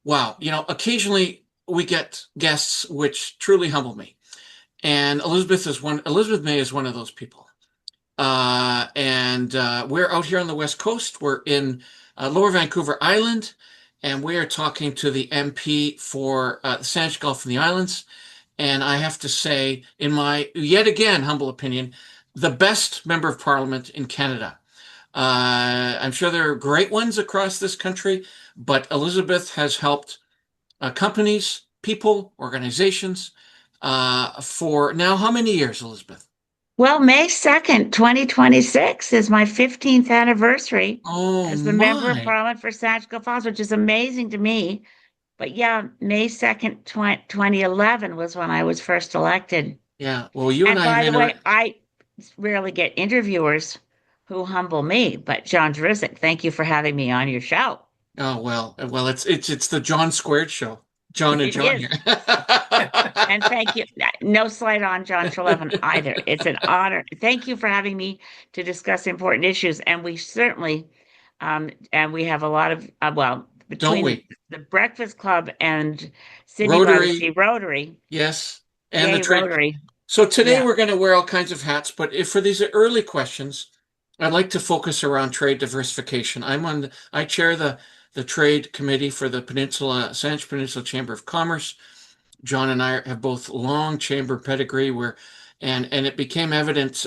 Wow. Occasionally we get guests which truly humble me. And Elizabeth May is one of those people. And we're out here on the West Coast. We're in Lower Vancouver Island, and we are talking to the MP for the Saanich Gulf and the Islands. And I have to say, in my yet again humble opinion, the best member of Parliament in Canada. I'm sure there are great ones across this country, but Elizabeth has helped companies, people, organizations for now how many years, Elizabeth? Well, May 2nd, 2026 is my 15th anniversary Oh as the member of my. Parliament for Saanich Falls, which is amazing to me. But yeah, May 2nd, 2011 was when I was first elected. Yeah. Well, you and And I have by the way, inter. I rarely get interviewers who humble me, but John Juricic, thank you for having me on your show. Oh well, it's the John Squared show. John and It John is. here. And thank you. No slight on John Treleaven either. It's an honor. Thank you for having me to discuss important issues. And we certainly, and we have a lot of, well, Don't between we? the Breakfast Club and Sydney by the Sea Rotary, Rotary, yes, and the yay, trade. Rotary. So today Yeah. we're going to wear all kinds of hats, but if for these early questions, I'd like to focus around trade diversification. I chair the trade committee for the Saanich Peninsula Chamber of Commerce. John and I have both long chamber pedigree and it became evident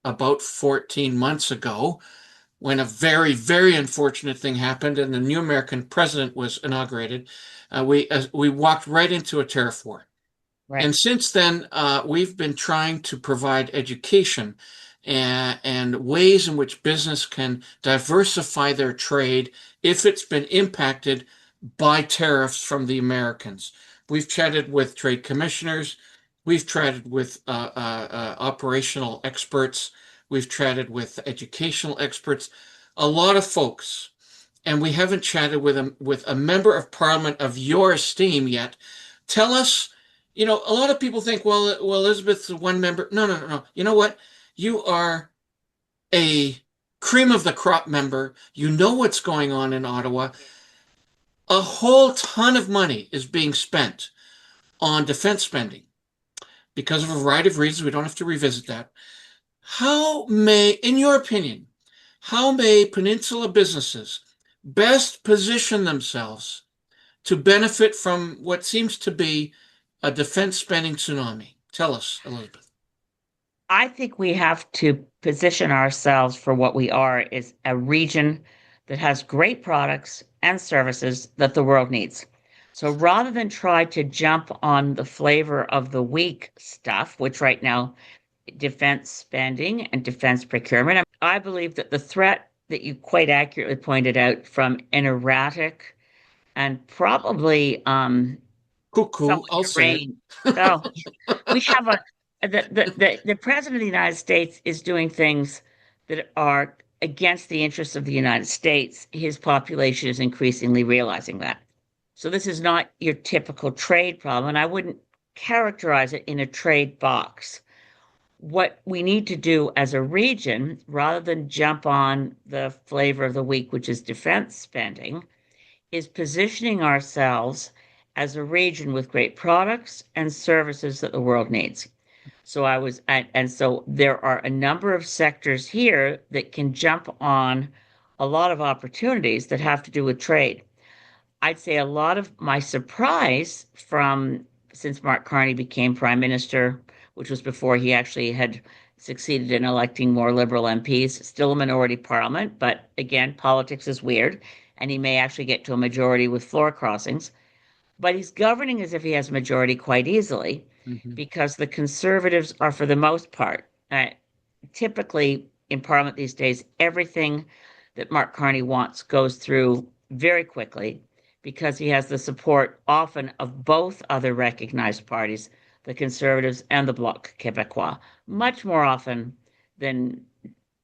about 14 months ago when a very, very unfortunate thing happened and the new American president was inaugurated. We walked right into a tariff war. Right. And since then, we've been trying to provide education and ways in which business can diversify their trade if it's been impacted by tariffs from the Americans. We've chatted with trade commissioners. We've chatted with operational experts. We've chatted with educational experts, a lot of folks. And we haven't chatted with a member of parliament of your esteem yet. Tell us, a lot of people think, well, Elizabeth's one member. No, no, no, no. You know what? You are a cream of the crop member. You know what's going on in Ottawa. A whole ton of money is being spent on defense spending because of a variety of reasons. We don't have to revisit that. In your opinion, how may Peninsula businesses best position themselves to benefit from what seems to be a defense spending tsunami? Tell us, Elizabeth. I think we have to position ourselves for what we are is a region that has great products and services that the world needs. So rather than try to jump on the flavor of the week stuff, which right now, defense spending and defense procurement, I believe that the threat that you quite accurately pointed out from an erratic and probably Cuckoo, somewhat I'll say it. deranged. Oh, we have the president of the United States is doing things that are against the interests of the United States. His population is increasingly realizing that. So this is not your typical trade problem, and I wouldn't characterize it in a trade box. What we need to do as a region, rather than jump on the flavor of the week, which is defense spending, is positioning ourselves as a region with great products and services that the world needs. And so there are a number of sectors here that can jump on a lot of opportunities that have to do with trade. I'd say a lot of my surprise from since Mark Carney became prime minister, which was before he actually had succeeded in electing more liberal MPs, still a minority parliament, but again, politics is weird, and he may actually get to a majority with floor crossings. But he's governing as if he has a majority quite easily Mhm. because the conservatives are, for the most part, typically in Parliament these days, everything that Mark Carney wants goes through very quickly because he has the support often of both other recognized parties, the Conservatives and the Bloc Québécois, much more often than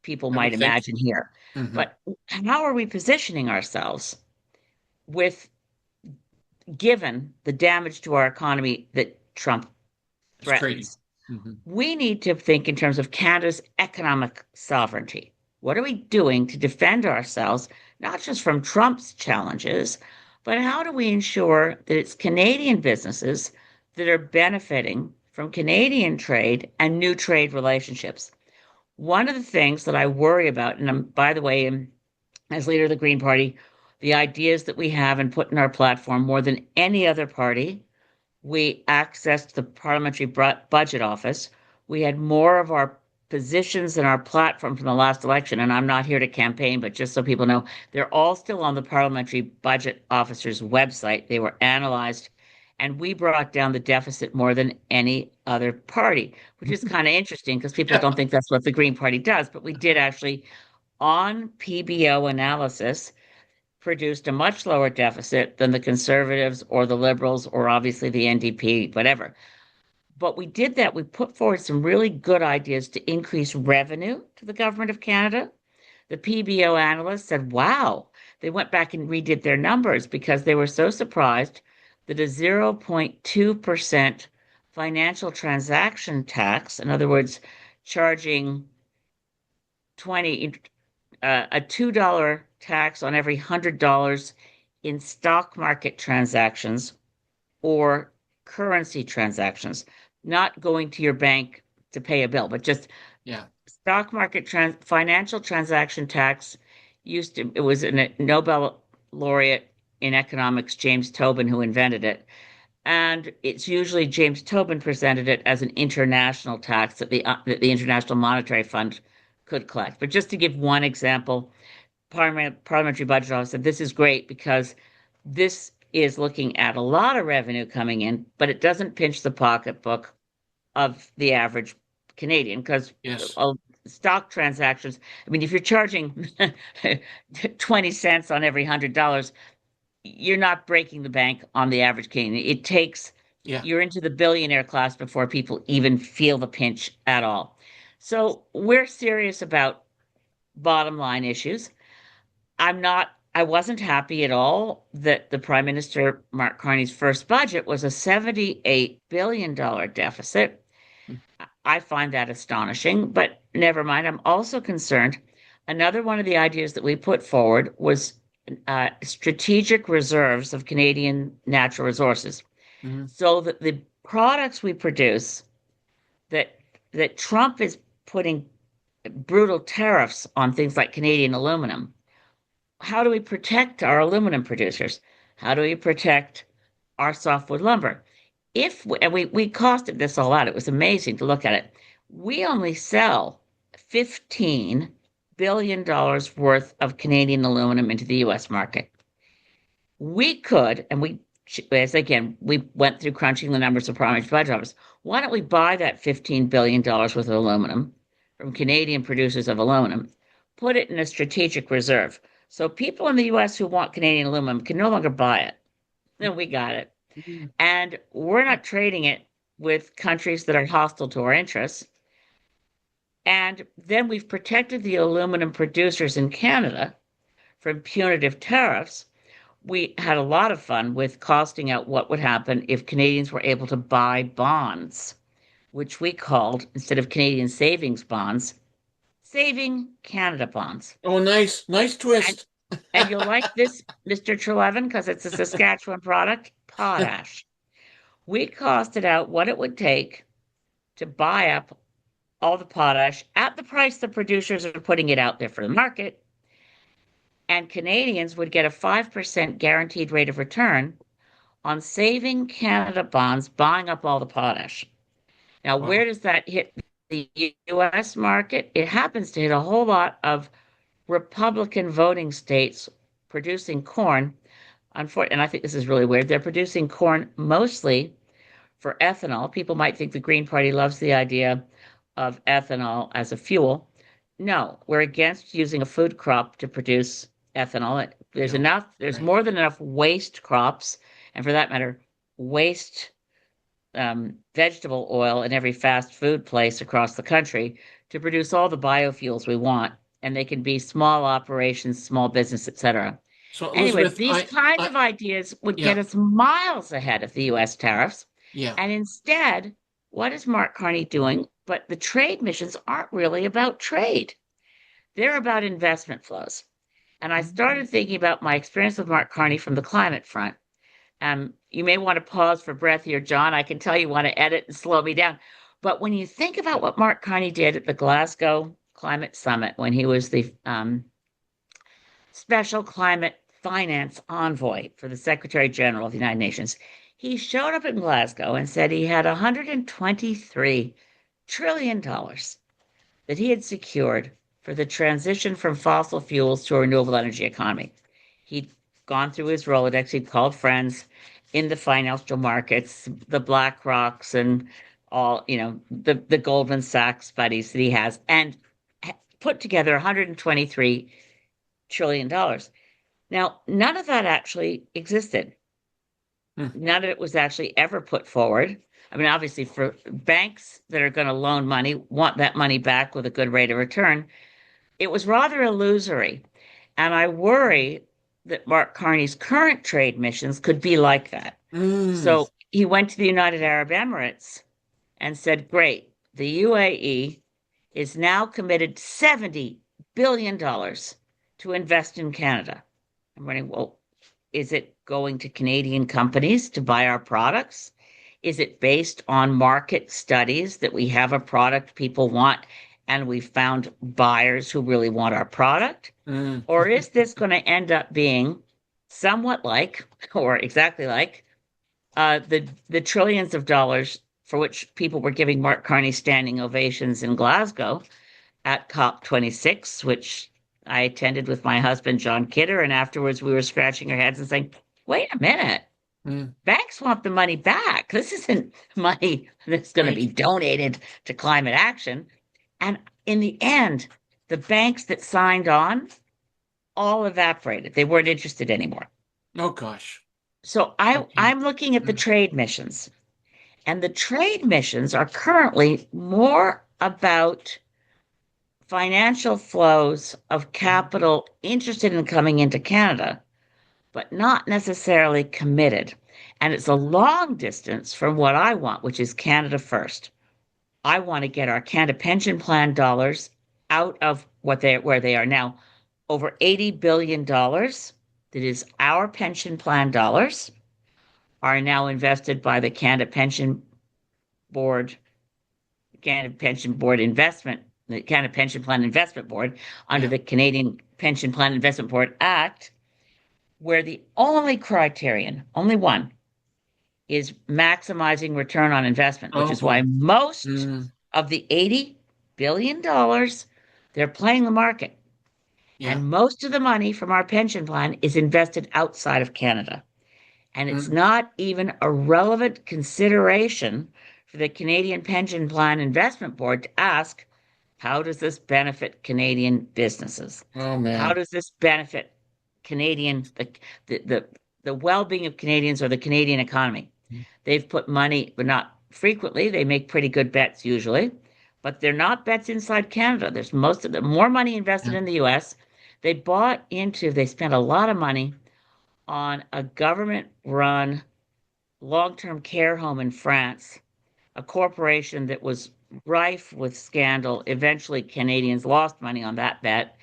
people I might would think. imagine here. Hmm. But how are we positioning ourselves with given the damage to our economy that Trump It's trading. threatens? Hmm. We need to think in terms of Canada's economic sovereignty. What are we doing to defend ourselves, not just from Trump's challenges, But how do we ensure that it's Canadian businesses that are benefiting from Canadian trade and new trade relationships? One of the things that I worry about, and by the way, as leader of the Green Party, the ideas that we have and put in our platform more than any other party, we accessed the Parliamentary Budget Office. We had more of our positions in our platform from the last election, and I'm not here to campaign, but just so people know, they're all still on the Parliamentary Budget Officer's website. They were analyzed, and we brought down the deficit more than any other party, which is kind of interesting because people Yeah. don't think that's what the Green Party does, but we did actually, on PBO analysis, produced a much lower deficit than the Conservatives or the Liberals or obviously the NDP, whatever. But we did that. We put forward some really good ideas to increase revenue to the government of Canada. The PBO analysts said, wow, they went back and redid their numbers because they were so surprised that a 0.2% financial transaction tax, in other words, charging 20 a $2 tax on every $100 in stock market transactions or currency transactions, not going to your bank to pay a bill, but just Yeah. stock market financial transaction tax it was a Nobel laureate in economics, James Tobin, who invented it. And it's usually James Tobin presented it as an international tax that the International Monetary Fund could collect. But just to give one example, Parliamentary Budget Office said this is great because this is looking at a lot of revenue coming in, but it doesn't pinch the pocketbook of the average Canadian because Yes. stock transactions, I mean, if you're charging 20 cents on every $100, you're not breaking the bank on the average Canadian. Yeah. You're into the billionaire class before people even feel the pinch at all. So we're serious about bottom line issues. I wasn't happy at all that the Prime Minister, Mark Carney's first budget was a $78 billion deficit. I find that astonishing, but never mind. I'm also concerned. Another one of the ideas that we put forward was strategic reserves of Canadian natural resources, Mhm. so that the products we produce that that Trump is putting brutal tariffs on things like Canadian aluminum. How do we protect our aluminum producers? How do we protect our softwood lumber? And we costed this all out. It was amazing to look at it. We only sell $15 billion worth of Canadian aluminum into the US market. We could, and we, as again, we went through crunching the numbers of Parliamentary Budget Office. Why don't we buy that $15 billion worth of aluminum from Canadian producers of aluminum, put it in a strategic reserve? So people in the US who want Canadian aluminum can no longer buy it. Then we got it. Mhm. And we're not trading it with countries that are hostile to our interests. And then we've protected the aluminum producers in Canada from punitive tariffs. We had a lot of fun with costing out what would happen if Canadians were able to buy bonds, which we called, instead of Canadian savings bonds, saving Canada bonds. Oh, nice. Nice And twist. and you'll like this, Mr. Treleaven, because it's a Saskatchewan product, potash. We costed out what it would take to buy up all the potash at the price the producers are putting it out there for the market, and Canadians would get a 5% guaranteed rate of return on saving Canada bonds, buying up all the potash. Now, where Wow. does that hit the US market? It happens to hit a whole lot of Republican voting states producing corn. And I think this is really weird. They're producing corn mostly for ethanol. People might think the Green Party loves the idea of ethanol as a fuel. No, we're against using a food crop to produce ethanol. Yeah. There's Right. more than enough waste crops, and for that matter, waste vegetable oil in every fast food place across the country to produce all the biofuels we want. And they can be small operations, small business, etc. So Anyway, Elizabeth, these kinds of ideas would get yeah, us miles ahead of the US tariffs. yeah. And instead, what is Mark Carney doing? But the trade missions aren't really about trade, they're about investment flows. And I started thinking about my experience with Mark Carney from the climate front. You may want to pause for breath here, John. I can tell you want to edit and slow me down. But when you think about what Mark Carney did at the Glasgow Climate Summit when he was the special climate finance envoy for the Secretary General of the United Nations, he showed up in Glasgow and said he had $123 trillion that he had secured for the transition from fossil fuels to a renewable energy economy. He'd gone through his Rolodex, he'd called friends in the financial markets, the Black Rocks and all, the Goldman Sachs buddies that he has, and put together $123 trillion. Now, none of that actually existed. None of it was actually ever put forward. I mean, obviously, for banks that are going to loan money, want that money back with a good rate of return, it was rather illusory. And I worry that Mark Carney's current trade missions could be like that. So he went to the United Arab Emirates and said, great, the UAE is now committed $70 billion to invest in Canada. I'm wondering, well, is it going to Canadian companies to buy our products? Is it based on market studies that we have a product people want and we found buyers who really want our product? Or is this going to end up being somewhat like, or exactly like, the trillions of dollars for which people were giving Mark Carney standing ovations in Glasgow at COP26, which I attended with my husband, John Kidder, and afterwards we were scratching our heads and saying, wait a minute, banks want the money back. This isn't money that's going to be donated to climate action. And in the end, the banks that signed on all evaporated. They weren't interested anymore. Oh, gosh. So I'm looking at the trade missions, and the trade missions are currently more about financial flows of capital interested in coming into Canada, but not necessarily committed. And it's a long distance from what I want, which is Canada first. I want to get our Canada pension plan dollars out of where they are now. Over $80 billion, that is our pension plan dollars, are now invested by the Canada Pension Board, Canada Pension Board Investment, the Canada Pension Plan Investment Board, under the Canadian Pension Plan Investment Board Act, where the only criterion, only one, is maximizing return on investment, which is why most of the $80 billion, they're playing the market. And most of the money from our pension plan is invested outside of Canada. And it's not even a relevant consideration for the Canadian Pension Plan Investment Board to ask, how does this benefit Canadian businesses? Oh, man. How does this benefit the well-being of Canadians or the Canadian economy? They've put money, but not frequently. They make pretty good bets usually, but they're not bets inside Canada. There's more money invested in the US. They spent a lot of money on a government-run long-term care home in France, a corporation that was rife with scandal. Eventually, Canadians lost money on that bet.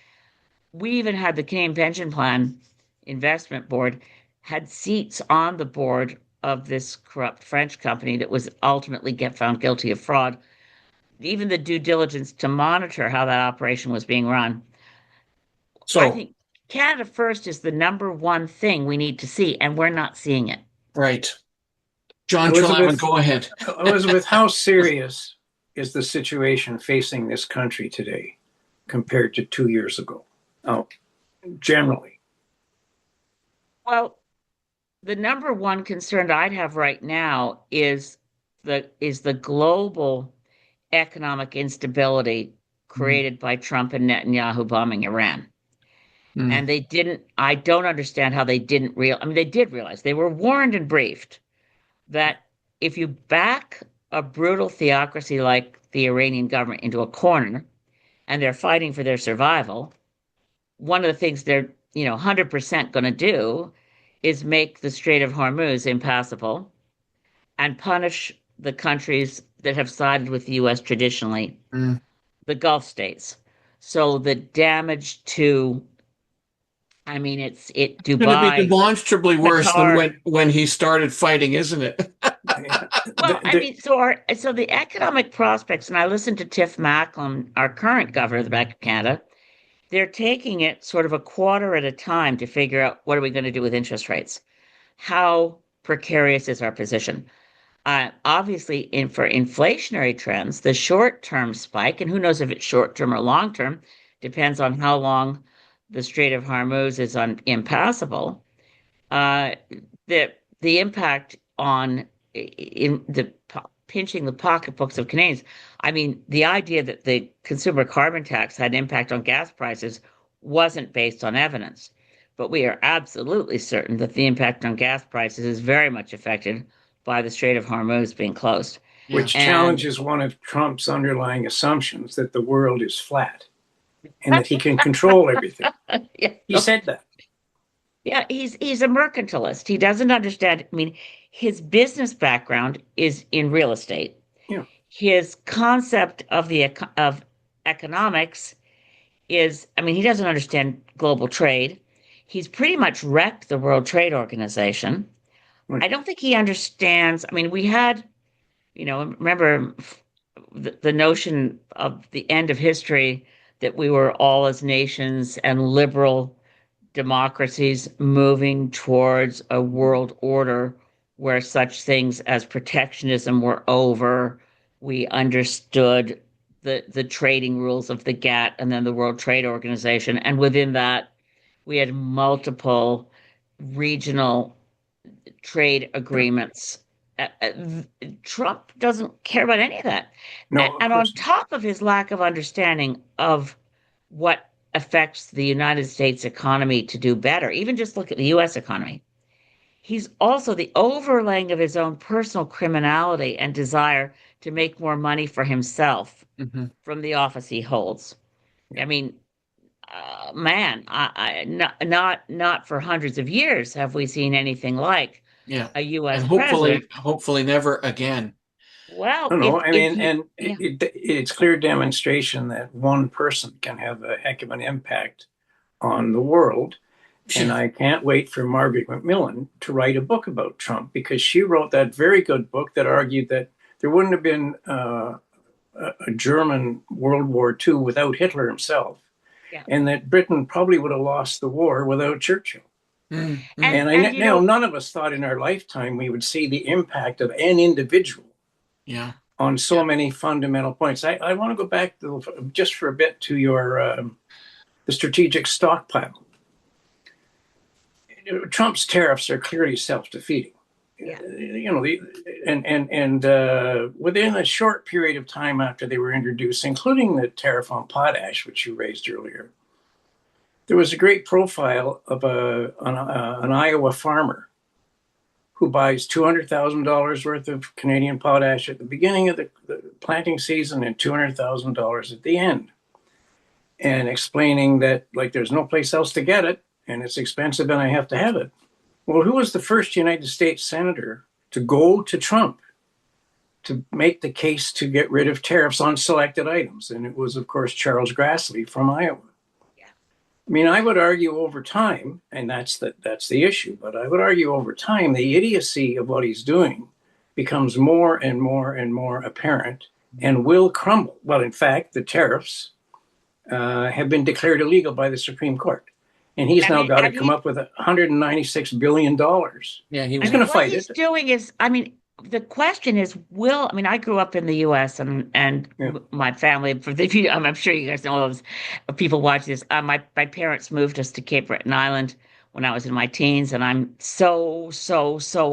We even had the Canadian Pension Plan Investment Board had seats on the board of this corrupt French company that was ultimately found guilty of fraud. Even the due diligence to monitor how that operation was being run. So I think Canada first is the number one thing we need to see, and we're not seeing it. Right. John Treleaven, go ahead. Elizabeth, how serious is the situation facing this country today compared to 2 years ago? Generally. Well, the number one concern I'd have right now is the global economic instability created by Trump and Netanyahu bombing Iran. And I don't understand how they didn't they did realize, they were warned and briefed that if you back a brutal theocracy like the Iranian government into a corner and they're fighting for their survival, one of the things they're 100% going to do is make the Strait of Hormuz impassable and punish the countries that have sided with the U.S. traditionally, the Gulf states. So the damage to I mean, it's Going to be Dubai, demonstrably worse than Qatar. when he started fighting, isn't it? Yeah. Well, I mean, so the economic prospects, and I listened to Tiff Macklem, our current governor of the Bank of Canada. They're taking it sort of a quarter at a time to figure out what are we going to do with interest rates. How precarious is our position? Obviously, for inflationary trends, the short-term spike, and who knows if it's short-term or long-term, depends on how long the Strait of Hormuz is impassable. Uh, the impact on in the pinching the pocketbooks of Canadians. I mean, the idea that the consumer carbon tax had impact on gas prices wasn't based on evidence, but we are absolutely certain that the impact on gas prices is very much affected by the Strait of Hormuz being closed. Yeah. Which And challenges one of Trump's underlying assumptions that the world is flat and that he can control everything. yeah, He said that. yeah, he's a mercantilist. He doesn't understand. I mean, his business background is in real estate. Yeah. His concept of of economics is, I mean, he doesn't understand global trade. He's pretty much wrecked the World Trade Organization. Right. I don't think he understands. I mean, we had, remember the notion of the end of history that we were all as nations and liberal democracies moving towards a world order where such things as protectionism were over. We understood the trading rules of the GATT and then the World Trade Organization. And within that, we had multiple regional trade agreements. Trump doesn't care about any of that. No, of And on course not. top of his lack of understanding of what affects the United States economy to do better, even just look at the US economy. He's also the overlaying of his own personal criminality and desire to make more money for himself Mhm. from the office he holds. Yeah. I mean, man, not for hundreds of years have we seen anything like Yeah. a U.S. And president. hopefully never again. Well, No, no. I if mean, you, and yeah, it's clear demonstration that one person can have a heck of an impact on the world. And Yeah. I can't wait for Margaret Macmillan to write a book about Trump because she wrote that very good book that argued that there wouldn't have been a German World War II without Hitler himself, yeah, and that Britain probably would have lost the war without Churchill. Mm-hmm. And and none of us thought in our lifetime we would see the impact of an individual Yeah. on so many fundamental points. I want to go back just for a bit to your the strategic stockpile. Trump's tariffs are clearly self-defeating. yeah, Within a short period of time after they were introduced, including the tariff on potash, which you raised earlier, there was a great profile of an Iowa farmer who buys $200,000 worth of Canadian potash at the beginning of the planting season and $200,000 at the end, and explaining that like there's no place else to get it and it's expensive and I have to have it. Well, who was the first United States senator to go to Trump to make the case to get rid of tariffs on selected items? And it was, of course, Charles Grassley from Iowa. yeah. I mean, I would argue over time, and that's the issue, but I would argue over time, the idiocy of what he's doing becomes more and more and more apparent and will crumble. Well, in fact, the tariffs have been declared illegal by the Supreme Court. And he's now got to come up with $196 billion. Yeah. He's going to What fight he's it. doing is, I mean, the question is, I mean, I grew up in the U.S. and Yeah. my family, I'm sure you guys know all those people watch this. My parents moved us to Cape Breton Island when I was in my teens, and I'm so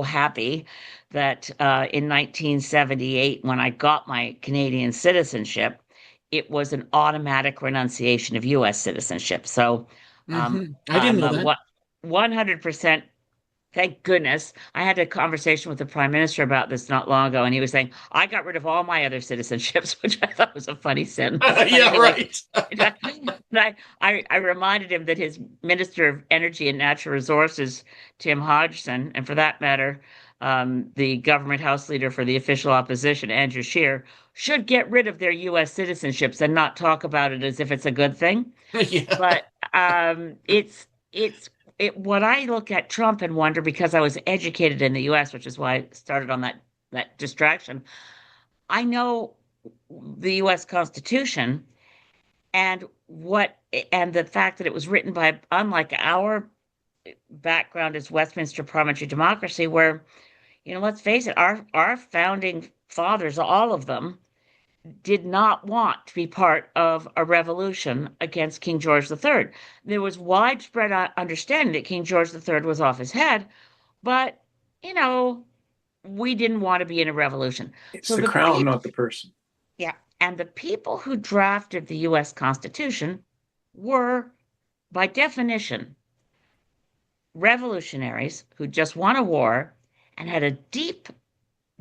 happy that in 1978, when I got my Canadian citizenship, it was an automatic renunciation of U.S. citizenship. So I didn't I'm know that. 100%. Thank goodness. I had a conversation with the prime minister about this not long ago, and he was saying, I got rid of all my other citizenships, which I thought was a funny sentence. But Yeah. anyway, Right. I reminded him that his Minister of Energy and Natural Resources, Tim Hodgson, and for that matter, the government House Leader for the official opposition, Andrew Scheer, should get rid of their U.S. citizenships and not talk about it as if it's a good thing. Yeah. But it's what I look at Trump and wonder, because I was educated in the US, which is why I started on that distraction. I know the US Constitution and what and the fact that it was written by, unlike our background as Westminster parliamentary democracy, where, let's face it, our founding fathers, all of them, did not want to be part of a revolution against King George III. There was widespread understanding that King George III was off his head, but, we didn't want to be in a revolution. It's So the the crown, people, not the person. yeah, and the people who drafted the US Constitution were, by definition, revolutionaries who just won a war and had a deep,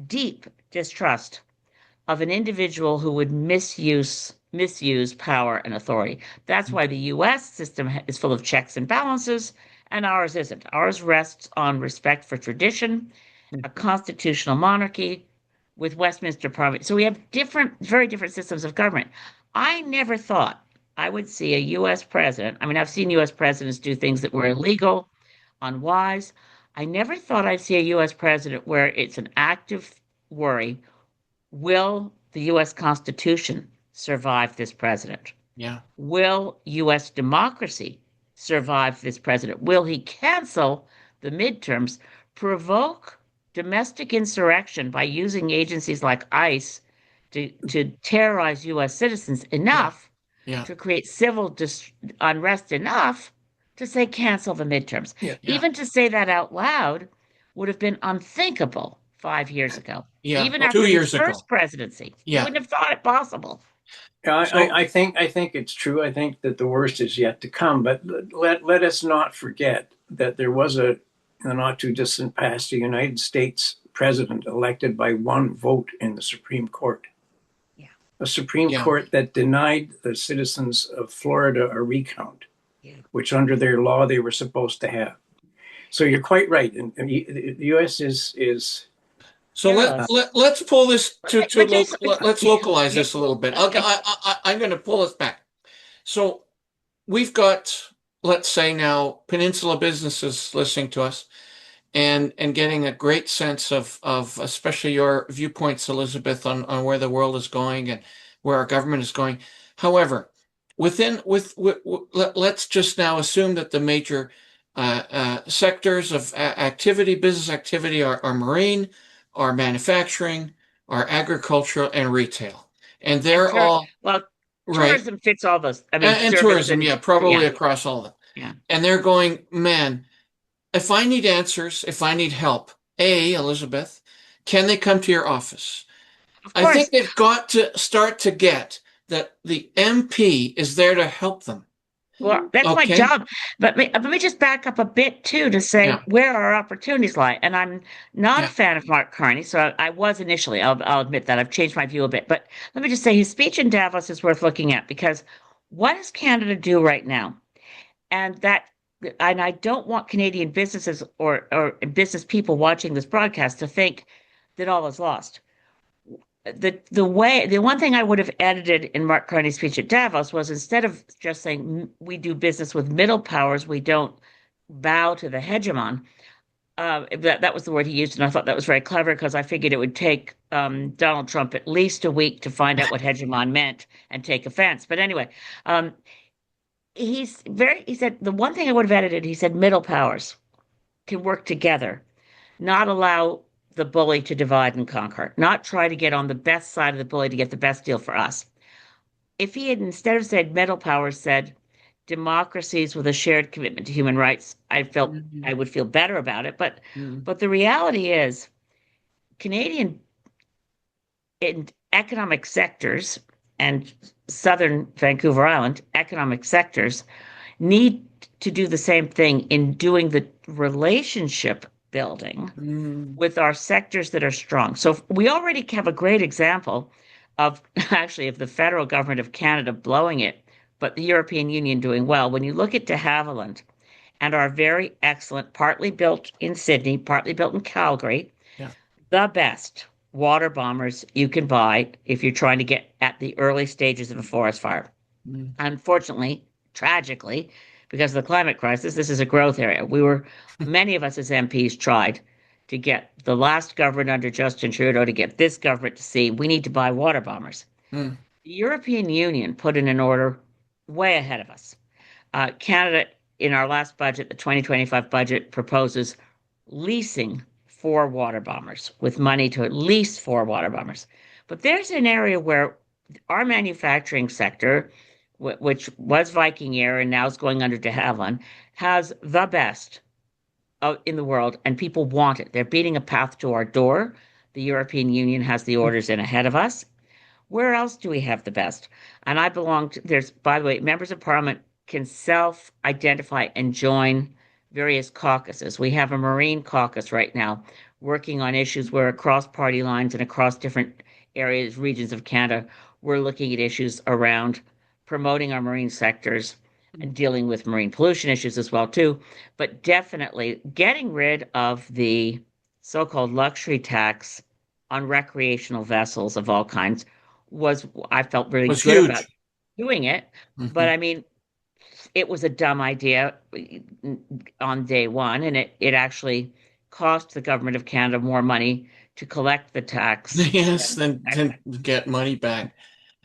deep distrust of an individual who would misuse power and authority. That's why the US system is full of checks and balances, and ours isn't. Ours rests on respect for tradition, a constitutional monarchy with Westminster Parliament. So we have very different systems of government. I never thought I would see a US president. I mean, I've seen US presidents do things that were illegal, unwise. I never thought I'd see a US president where it's an active worry. Will the US Constitution survive this president? Yeah. Will US democracy survive this president? Will he cancel the midterms, provoke domestic insurrection by using agencies like ICE to terrorize US citizens enough Yeah. to create civil unrest enough to say cancel the midterms? Yeah. Even to say that out loud would have been unthinkable 5 years ago. Yeah. Even 2 after his years ago. first presidency, you Yeah. wouldn't have thought it possible. I think it's true. I think that the worst is yet to come. But let us not forget that there was in the not too distant past, a United States president elected by one vote in the Supreme Court. Yeah. A Supreme Yeah. Court that denied the citizens of Florida a recount, Yeah. which under their law they were supposed to have. So you're quite right. And the U.S. is So let's pull this let's localize this a little bit. Okay. I'm going to pull this back. So we've got, let's say now, peninsula businesses listening to us and getting a great sense of especially your viewpoints, Elizabeth, on where the world is going and where our government is going. However, let's just now assume that the major sectors of business activity are marine, are manufacturing, are agricultural, and retail. And they're all well, right. Tourism fits all those. I mean, And tourism, probably across all of them. Yeah. And they're going, man, if I need answers, if I need help, Elizabeth, can they come to your office? Of course. I think they've got to start to get that the MP is there to help them. Well, that's my job. But let me just back up a bit, too, to say where our opportunities lie. And I'm not a fan of Mark Carney, so I was initially. I'll admit that. I've changed my view a bit. But let me just say his speech in Davos is worth looking at, because what does Canada do right now? And I don't want Canadian businesses or business people watching this broadcast to think that all is lost. The one thing I would have edited in Mark Carney's speech at Davos was, instead of just saying we do business with middle powers, we don't bow to the hegemon. That was the word he used, and I thought that was very clever, because I figured it would take Donald Trump at least a week to find out what hegemon meant and take offense. But anyway, he said the one thing I would have edited, he said middle powers can work together, not allow the bully to divide and conquer, not try to get on the best side of the bully to get the best deal for us. If he had, instead of said middle powers, said democracies with a shared commitment to human rights, I would feel better about it. But the reality is, Canadian economic sectors and southern Vancouver Island economic sectors need to do the same thing in doing the relationship building with our sectors that are strong. So we already have a great example of the federal government of Canada blowing it, but the European Union doing well. When you look at de Havilland and our very excellent, partly built in Sydney, partly built in Calgary, the best water bombers you can buy if you're trying to get at the early stages of a forest fire. Unfortunately, tragically, because of the climate crisis. This is a growth area. Many of us as MPs tried to get the last government under Justin Trudeau to get this government to see we need to buy water bombers. Mm. The European Union put in an order way ahead of us. Canada, in our last budget, the 2025 budget, proposes leasing 4 water bombers with money to lease 4 water bombers. But there's an area where our manufacturing sector, which was Viking Air and now is going under de Havilland, has the best in the world, and people want it. They're beating a path to our door. The European Union has the orders in ahead of us. Where else do we have the best? And I belong to, there's, by the way, members of parliament can self-identify and join various caucuses. We have a Marine caucus right now working on issues where across party lines and across different areas, regions of Canada, we're looking at issues around promoting our marine sectors and dealing with marine pollution issues as well too. But definitely getting rid of the so-called luxury tax on recreational vessels of all kinds I felt really Was good huge. about doing it. Mhm. But I mean, it was a dumb idea on day one, and it actually cost the government of Canada more money to collect the tax. Yes, then get money back.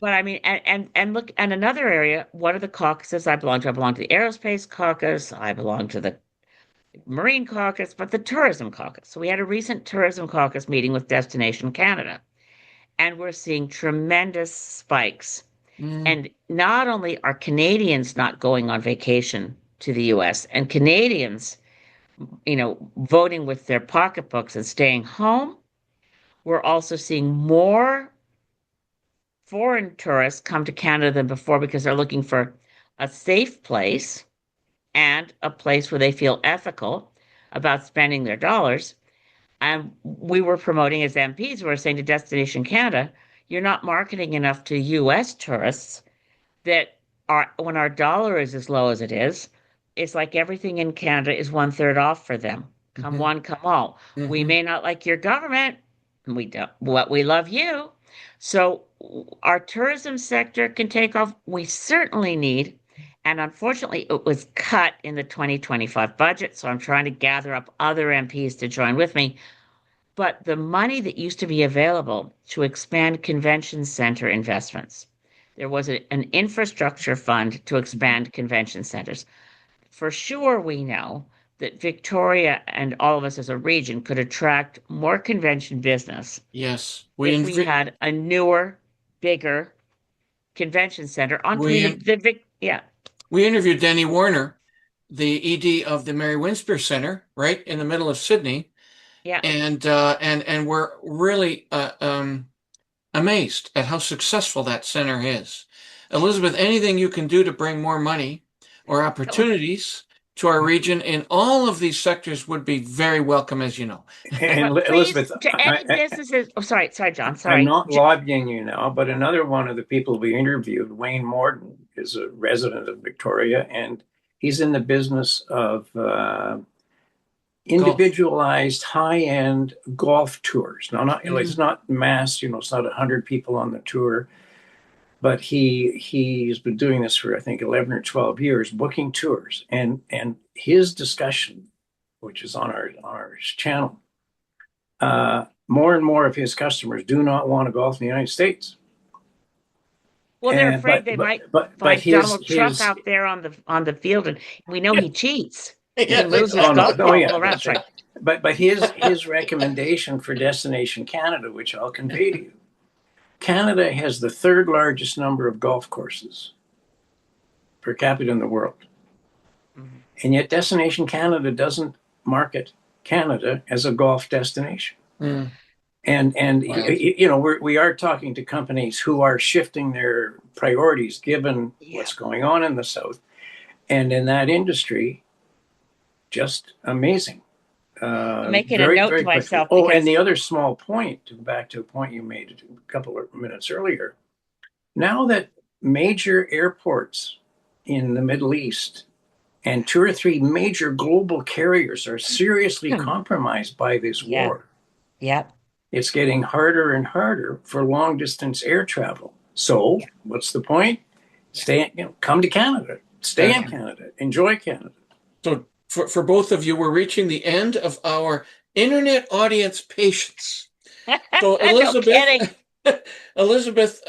But I mean, and look, and another area, what are the caucuses I belong to? I belong to the Aerospace Caucus, I belong to the Marine Caucus, but the Tourism Caucus. So we had a recent Tourism Caucus meeting with Destination Canada, and we're seeing tremendous spikes. And not only are Canadians not going on vacation to the US and Canadians, voting with their pocketbooks and staying home, we're also seeing more foreign tourists come to Canada than before because they're looking for a safe place and a place where they feel ethical about spending their dollars. And we were promoting as MPs, we were saying to Destination Canada, you're not marketing enough to US tourists that when our dollar is as low as it is, it's like everything in Canada is 1/3 off for them. Come one, come all. We may not like your government. We don't. What we love you. So our tourism sector can take off. We certainly need, and unfortunately, it was cut in the 2025 budget. So I'm trying to gather up other MPs to join with me. But the money that used to be available to expand convention center investments, there was an infrastructure fund to expand convention centers. For sure, we know that Victoria and all of us as a region could attract more convention business. Yes, if we had a newer, bigger convention center on yeah. We interviewed Danny Warner, the ED of the Mary Winspear Center, right in the middle of Sydney. Yeah. And we're really amazed at how successful that center is. Elizabeth, anything you can do to bring more money or opportunities to our region in all of these sectors would be very welcome, as you know. And Elizabeth, to any businesses. Oh, sorry, John. Sorry. I'm not lobbying you now, but another one of the people we interviewed, Wayne Morton, is a resident of Victoria, and he's in the business of individualized high-end golf tours. Now, it's not mass, it's not 100 people on the tour, but he's been doing this for, I think, 11 or 12 years, booking tours. And his discussion, which is on our channel, more and more of his customers do not want to golf in the United States. Well, they're afraid they might find Donald Trump out there on the field, and we know he cheats. He loses golf ball all around. Right. But his recommendation for Destination Canada, which I'll convey to you, Canada has the 3rd largest number of golf courses per capita in the world. Mm-hmm. And yet Destination Canada doesn't market Canada as a golf destination. Mm. And wow. We are talking to companies who are shifting their priorities given what's going on in the South. And in that industry, just amazing. Making a note to myself. Oh, and the other small point, back to a point you made a couple of minutes earlier. Now that major airports in the Middle East and 2 or 3 major global carriers are seriously compromised by this war. Yep. It's getting harder and harder for long distance air travel. So what's the point? Come to Canada. Stay in Canada. Enjoy Canada. So for both of you, we're reaching the end of our internet audience patience. So No kidding. Elizabeth,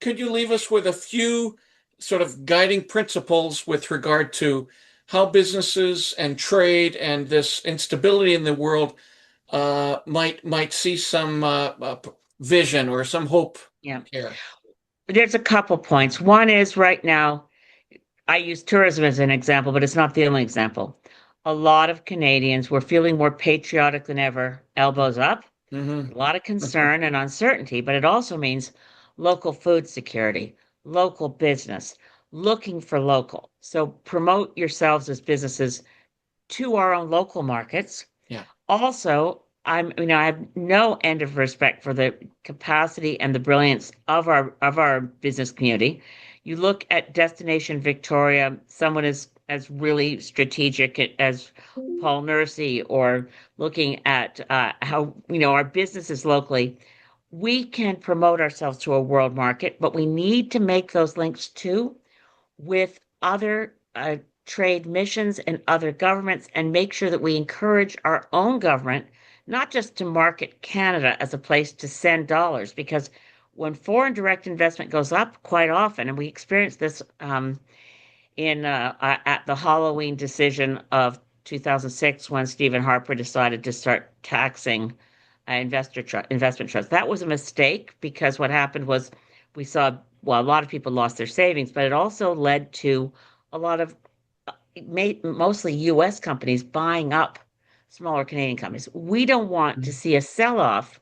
could you leave us with a few sort of guiding principles with regard to how businesses and trade and this instability in the world might see some vision or some hope Yeah. here? There's a couple points. One is right now, I use tourism as an example, but it's not the only example. A lot of Canadians were feeling more patriotic than ever, elbows up, Mm-hmm. a lot of concern and uncertainty, but it also means local food security, local business, looking for local. So promote yourselves as businesses to our own local markets. Yeah. Also, I have no end of respect for the capacity and the brilliance of our business community. You look at Destination Victoria, someone as really strategic as Paul Nursey, or looking at how our businesses locally. We can promote ourselves to a world market, but we need to make those links too with other trade missions and other governments, and make sure that we encourage our own government not just to market Canada as a place to send dollars, because when foreign direct investment goes up quite often, and we experienced this at the Halloween decision of 2006 when Stephen Harper decided to start taxing investment trusts. That was a mistake, because what happened was we saw, well, a lot of people lost their savings, but it also led to a lot of mostly US companies buying up smaller Canadian companies. We don't want to see a sell-off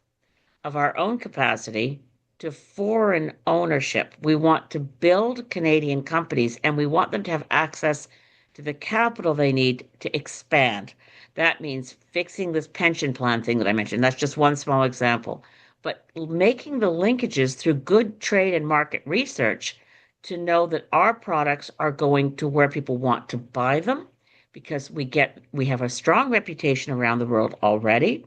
of our own capacity to foreign ownership. We want to build Canadian companies, and we want them to have access to the capital they need to expand. That means fixing this pension plan thing that I mentioned. That's just one small example. But making the linkages through good trade and market research to know that our products are going to where people want to buy them, because we have a strong reputation around the world already.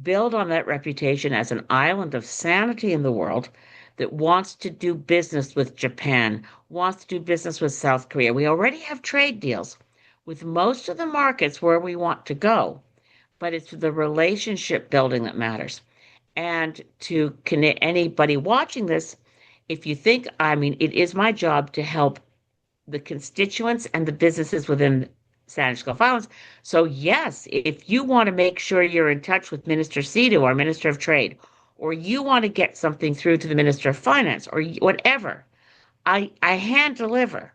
Build on that reputation as an island of sanity in the world that wants to do business with Japan, wants to do business with South Korea. We already have trade deals with most of the markets where we want to go, but it's the relationship building that matters. And to connect anybody watching this, if you think, it is my job to help the constituents and the businesses within Saanich Gulf Islands. So yes, if you want to make sure you're in touch with Minister Sidu, our Minister of Trade, or you want to get something through to the Minister of Finance, or whatever, I hand deliver,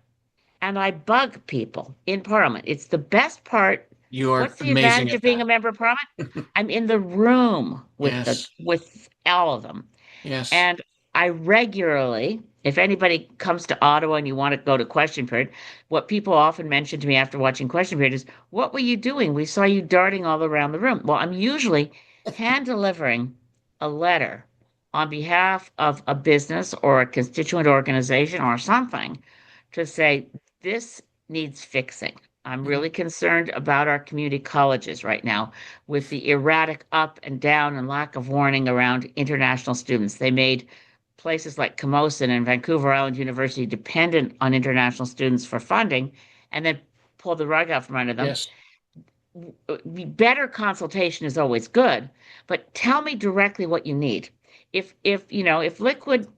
and I bug people in Parliament. It's the best part. You are What's the amazing advantage at of being that. a member of Parliament? I'm in the room Yes. with all of them. Yes. And I regularly, if anybody comes to Ottawa and you want to go to question period, what people often mention to me after watching question period is, what were you doing? We saw you darting all around the room. Well, I'm usually hand delivering a letter on behalf of a business or a constituent organization or something to say, this needs fixing. I'm really concerned about our community colleges right now with the erratic up and down and lack of warning around international students. They made places like Camosun and Vancouver Island University dependent on international students for funding, and then pulled the rug out from under them. Yes. Better consultation is always good, but tell me directly what you need. If liquid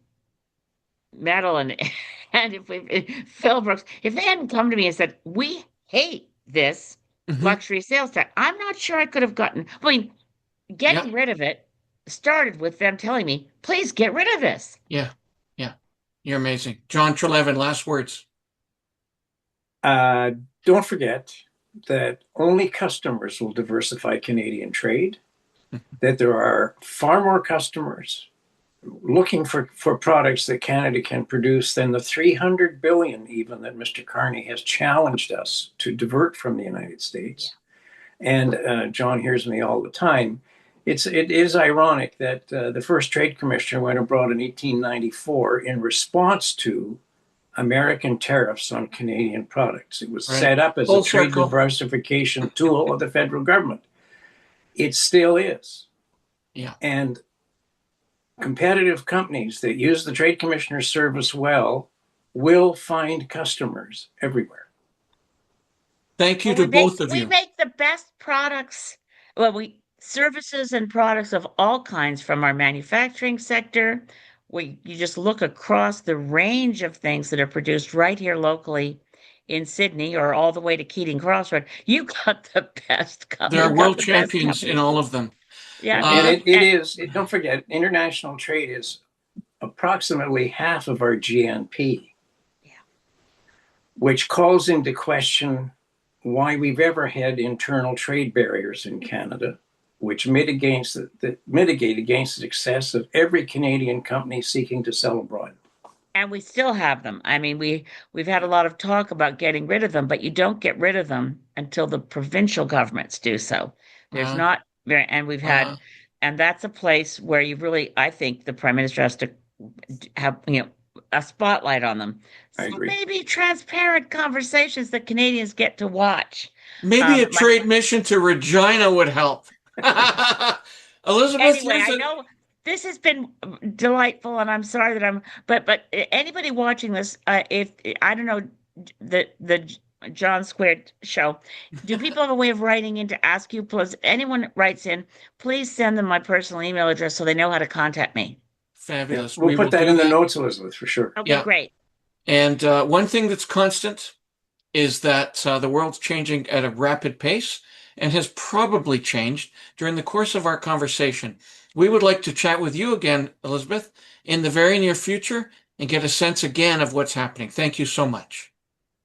metal and if Phil Brooks, if they hadn't come to me and said, we hate this Mhm. luxury sales tax, I'm not sure I could have getting Yeah. rid of it started with them telling me, please get rid of this. Yeah. Yeah. You're amazing. John Treleaven, last words. Don't forget that only customers will diversify Canadian trade, that there are far more customers looking for products that Canada can produce than the 300 billion even that Mr. Carney has challenged us to divert from the United States. Yeah. And John hears me all the time. It is ironic that the first trade commissioner went abroad in 1894 in response to American tariffs on Canadian products. It was set up as a trade diversification tool of the federal government. It still is. Yeah. And competitive companies that use the trade commissioner's service well will find customers everywhere. Thank you Well, to both of we you. make the best products. Well, we services and products of all kinds from our manufacturing sector. You just look across the range of things that are produced right here locally in Sydney or all the way to Keating Crossroad. You got the best, There are you got world the best champions in companies. all of them. Yeah. And Uh, don't forget, international trade is approximately half of our GNP, Yeah. which calls into question why we've ever had internal trade barriers in Canada, which mitigate against the success of every Canadian company seeking to sell abroad. And we still have them. I mean, we've had a lot of talk about getting rid of them, but you don't get rid of them until the provincial governments do so. There's uh, not very, and uh, and that's a place where you really, I think the prime minister has to have, a spotlight on them. I So agree. maybe transparent conversations that Canadians get to watch. maybe a My trade mission to Regina would help. Elizabeth, Anyway, here's I a know this has been delightful, and I'm sorry that but anybody watching this, if I don't know the John Squared show, do people have a way of writing in to ask you? Plus, anyone writes in, please send them my personal email address so they know how to contact me. Yeah, fabulous. we'll We will put that do in the that. notes, Elizabeth, for sure. Okay, Yeah. great. And one thing that's constant is that the world's changing at a rapid pace and has probably changed during the course of our conversation. We would like to chat with you again, Elizabeth, in the very near future and get a sense again of what's happening. Thank you so much.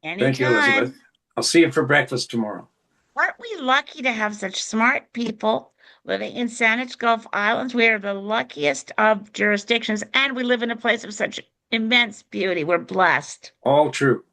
Thank you, Anytime. Elizabeth. I'll see you for breakfast tomorrow. Aren't we lucky to have such smart people living in Saanich Gulf Islands? We are the luckiest of jurisdictions, and we live in a place of such immense beauty. We're blessed. All true.